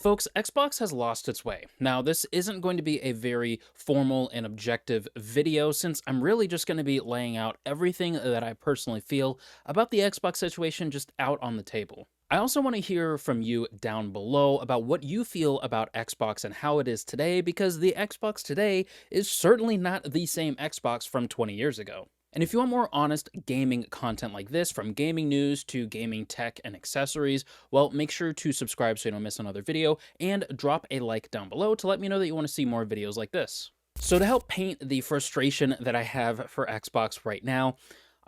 Folks, Xbox has lost its way. Now, this isn't going to be a very formal and objective video since I'm really just going to be laying out everything that I personally feel about the Xbox situation just out on the table. I also want to hear from you down below about what you feel about Xbox and how it is today, because the Xbox today is certainly not the same Xbox from 20 years ago. And if you want more honest gaming content like this, from gaming news to gaming tech and accessories, well, make sure to subscribe so you don't miss another video, and drop a like down below to let me know that you want to see more videos like this. So to help paint the frustration that I have for Xbox right now,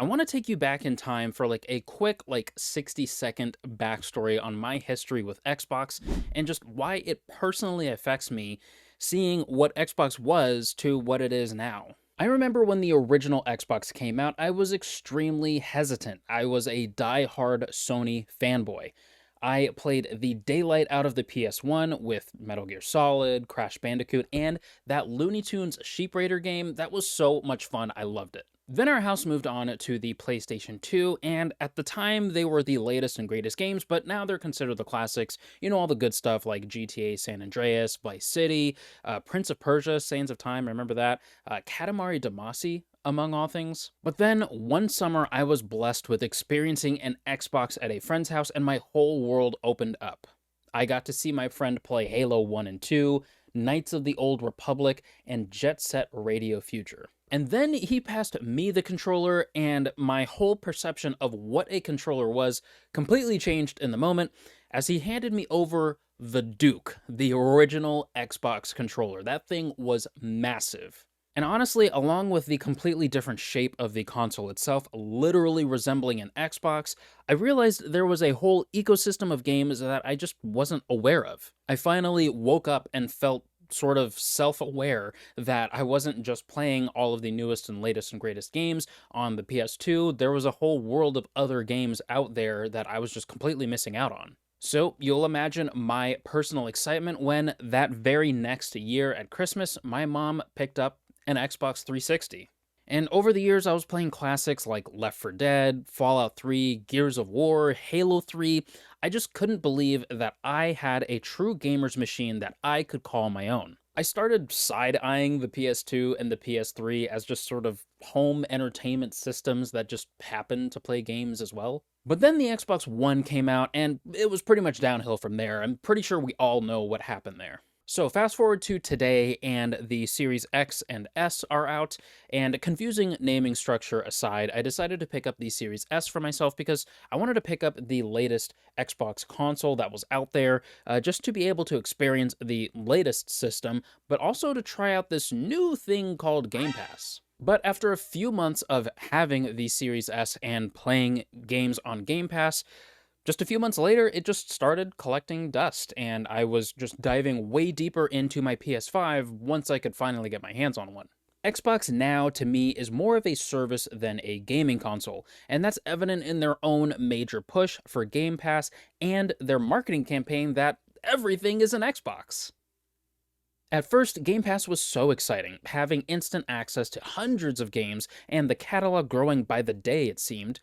I want to take you back in time for like a quick 60-second backstory on my history with Xbox and just why it personally affects me, seeing what Xbox was to what it is now. I remember when the original Xbox came out, I was extremely hesitant. I was a die-hard Sony fanboy. I played the daylight out of the PS1 with Metal Gear Solid, Crash Bandicoot, and that Looney Tunes Sheep Raider game. That was so much fun, I loved it. Then our house moved on to the PlayStation 2, and at the time they were the latest and greatest games, but now they're considered the classics. You know, all the good stuff like GTA San Andreas, Vice City, Prince of Persia, Sands of Time, remember that? Katamari Damacy, among all things. But then one summer I was blessed with experiencing an Xbox at a friend's house, and my whole world opened up. I got to see my friend play Halo 1 and 2, Knights of the Old Republic, and Jet Set Radio Future. And then he passed me the controller, and my whole perception of what a controller was completely changed in the moment as he handed me over the Duke, the original Xbox controller. That thing was massive. And honestly, along with the completely different shape of the console itself, literally resembling an Xbox, I realized there was a whole ecosystem of games that I just wasn't aware of. I finally woke up and felt sort of self-aware that I wasn't just playing all of the newest and latest and greatest games on the PS2. There was a whole world of other games out there that I was just completely missing out on. So you'll imagine my personal excitement when that very next year at Christmas, my mom picked up an Xbox 360. And over the years, I was playing classics like Left 4 Dead, Fallout 3, Gears of War, Halo 3. I just couldn't believe that I had a true gamer's machine that I could call my own. I started side-eyeing the PS2 and the PS3 as just sort of home entertainment systems that just happened to play games as well. But then the Xbox One came out, and it was pretty much downhill from there. I'm pretty sure we all know what happened there. So fast forward to today, and the Series X and S are out, and confusing naming structure aside, I decided to pick up the Series S for myself because I wanted to pick up the latest Xbox console that was out there, just to be able to experience the latest system, but also to try out this new thing called Game Pass. But after a few months of having the Series S and playing games on Game Pass, just a few months later, it just started collecting dust, and I was just diving way deeper into my PS5 once I could finally get my hands on one. Xbox now, to me, is more of a service than a gaming console, and that's evident in their own major push for Game Pass and their marketing campaign that everything is an Xbox. At first, Game Pass was so exciting, having instant access to hundreds of games and the catalog growing by the day, it seemed.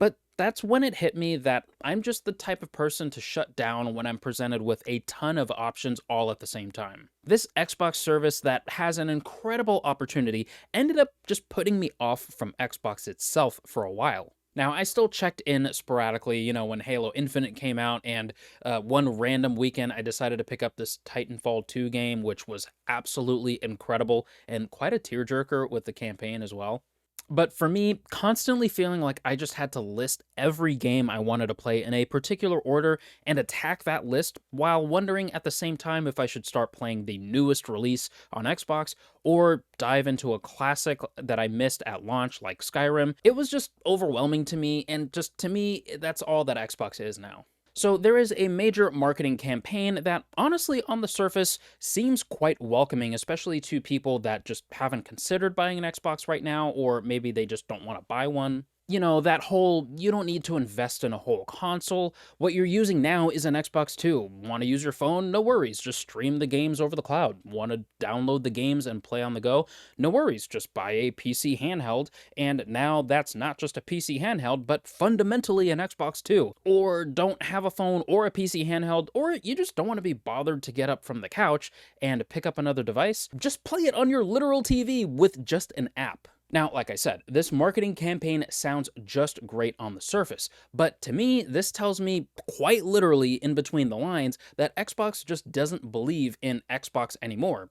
But that's when it hit me that I'm just the type of person to shut down when I'm presented with a ton of options all at the same time. This Xbox service that has an incredible opportunity ended up just putting me off from Xbox itself for a while. Now, I still checked in sporadically, you know, when Halo Infinite came out, and one random weekend I decided to pick up this Titanfall 2 game, which was absolutely incredible and quite a tearjerker with the campaign as well. But for me, constantly feeling like I just had to list every game I wanted to play in a particular order and attack that list while wondering at the same time if I should start playing the newest release on Xbox or dive into a classic that I missed at launch like Skyrim, it was just overwhelming to me, and just to me, that's all that Xbox is now. So there is a major marketing campaign that honestly on the surface seems quite welcoming, especially to people that just haven't considered buying an Xbox right now, or maybe they just don't want to buy one. that whole you don't need to invest in a whole console. What you're using now is an Xbox too. Want to use your phone? No worries. Just stream the games over the cloud. Want to download the games and play on the go? No worries. Just buy a PC handheld. And now that's not just a PC handheld, but fundamentally an Xbox too. Or don't have a phone or a PC handheld, or you just don't want to be bothered to get up from the couch and pick up another device. Just play it on your literal TV with just an app. Now, like I said, this marketing campaign sounds just great on the surface, but to me, this tells me quite literally in between the lines that Xbox just doesn't believe in Xbox anymore,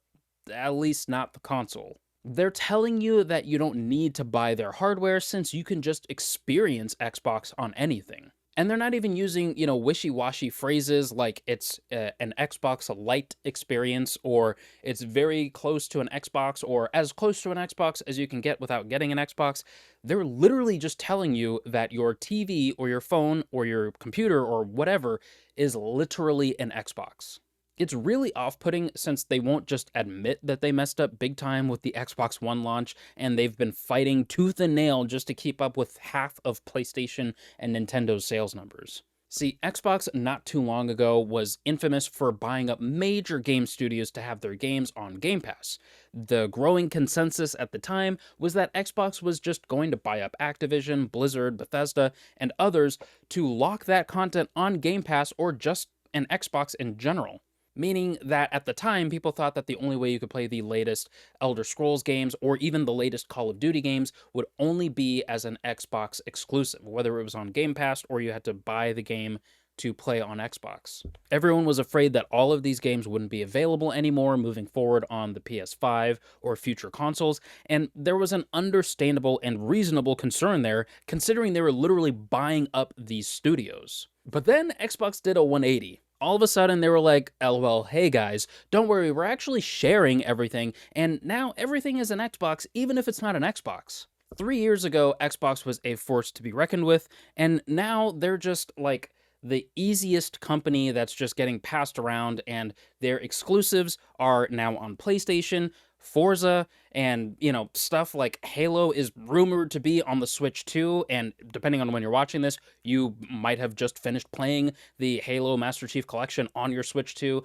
at least not the console. They're telling you that you don't need to buy their hardware since you can just experience Xbox on anything. And they're not even using, wishy-washy phrases like it's an Xbox Lite experience, or it's very close to an Xbox, or as close to an Xbox as you can get without getting an Xbox. They're literally just telling you that your TV or your phone or your computer or whatever is literally an Xbox. It's really off-putting since they won't just admit that they messed up big time with the Xbox One launch, and they've been fighting tooth and nail just to keep up with half of PlayStation and Nintendo's sales numbers. See, Xbox not too long ago was infamous for buying up major game studios to have their games on Game Pass. The growing consensus at the time was that Xbox was just going to buy up Activision, Blizzard, Bethesda, and others to lock that content on Game Pass or just an Xbox in general. Meaning that at the time, people thought that the only way you could play the latest Elder Scrolls games or even the latest Call of Duty games would only be as an Xbox exclusive, whether it was on Game Pass or you had to buy the game to play on Xbox. Everyone was afraid that all of these games wouldn't be available anymore moving forward on the PS5 or future consoles, and there was an understandable and reasonable concern there, considering they were literally buying up these studios. But then Xbox did a 180. All of a sudden, they were like, LOL, hey guys, don't worry, we're actually sharing everything, and now everything is an Xbox, even if it's not an Xbox. 3 years ago, Xbox was a force to be reckoned with, and now they're just like the easiest company that's just getting passed around, and their exclusives are now on PlayStation, Forza, and, stuff like Halo is rumored to be on the Switch too, and depending on when you're watching this, you might have just finished playing the Halo Master Chief Collection on your Switch too.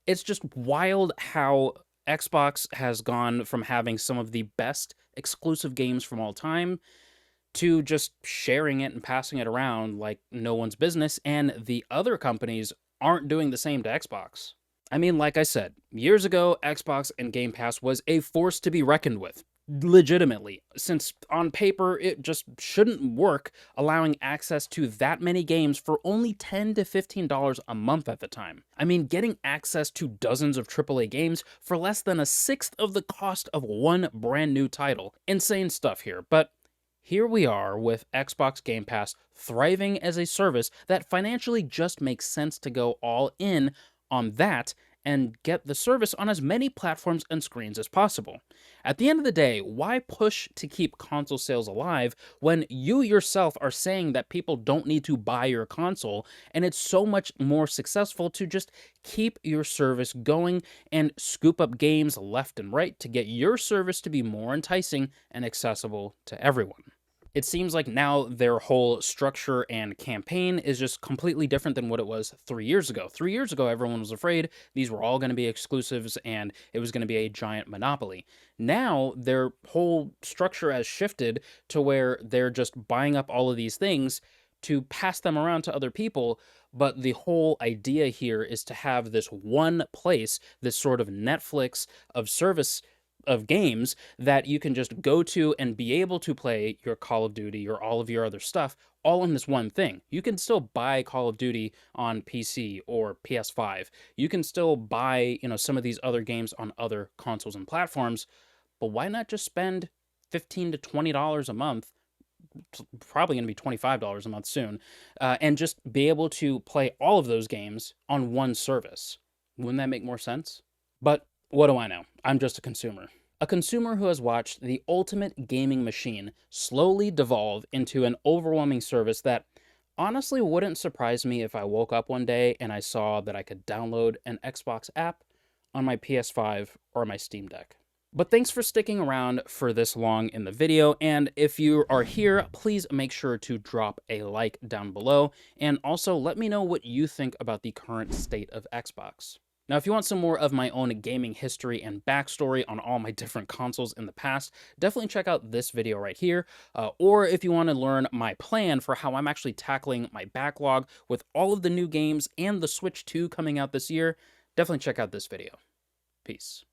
It's just wild how Xbox has gone from having some of the best exclusive games from all time to just sharing it and passing it around like no one's business, and the other companies aren't doing the same to Xbox. I mean, like I said, years ago, Xbox and Game Pass was a force to be reckoned with. Legitimately, since on paper it just shouldn't work allowing access to that many games for only $10 to $15 a month at the time. I mean, getting access to dozens of AAA games for less than a sixth of the cost of one brand new title. Insane stuff here, but here we are with Xbox Game Pass thriving as a service that financially just makes sense to go all in on that and get the service on as many platforms and screens as possible. At the end of the day, why push to keep console sales alive when you yourself are saying that people don't need to buy your console, and it's so much more successful to just keep your service going and scoop up games left and right to get your service to be more enticing and accessible to everyone? It seems like now their whole structure and campaign is just completely different than what it was 3 years ago. 3 years ago, everyone was afraid these were all going to be exclusives and it was going to be a giant monopoly. Now, their whole structure has shifted to where they're just buying up all of these things to pass them around to other people, but the whole idea here is to have this one place, this sort of Netflix of service of games that you can just go to and be able to play your Call of Duty or all of your other stuff all in this one thing. You can still buy Call of Duty on PC or PS5. You can still buy, some of these other games on other consoles and platforms, but why not just spend $15 to $20 a month? Probably going to be $25 a month soon, and just be able to play all of those games on one service. Wouldn't that make more sense? But what do I know? I'm just a consumer. A consumer who has watched the ultimate gaming machine slowly devolve into an overwhelming service that honestly wouldn't surprise me if I woke up one day and I saw that I could download an Xbox app on my PS5 or my Steam Deck. But thanks for sticking around for this long in the video, and if you are here, please make sure to drop a like down below, and also let me know what you think about the current state of Xbox. Now, if you want some more of my own gaming history and backstory on all my different consoles in the past, definitely check out this video right here. Or if you want to learn my plan for how I'm actually tackling my backlog with all of the new games and the Switch 2 coming out this year, definitely check out this video. Peace.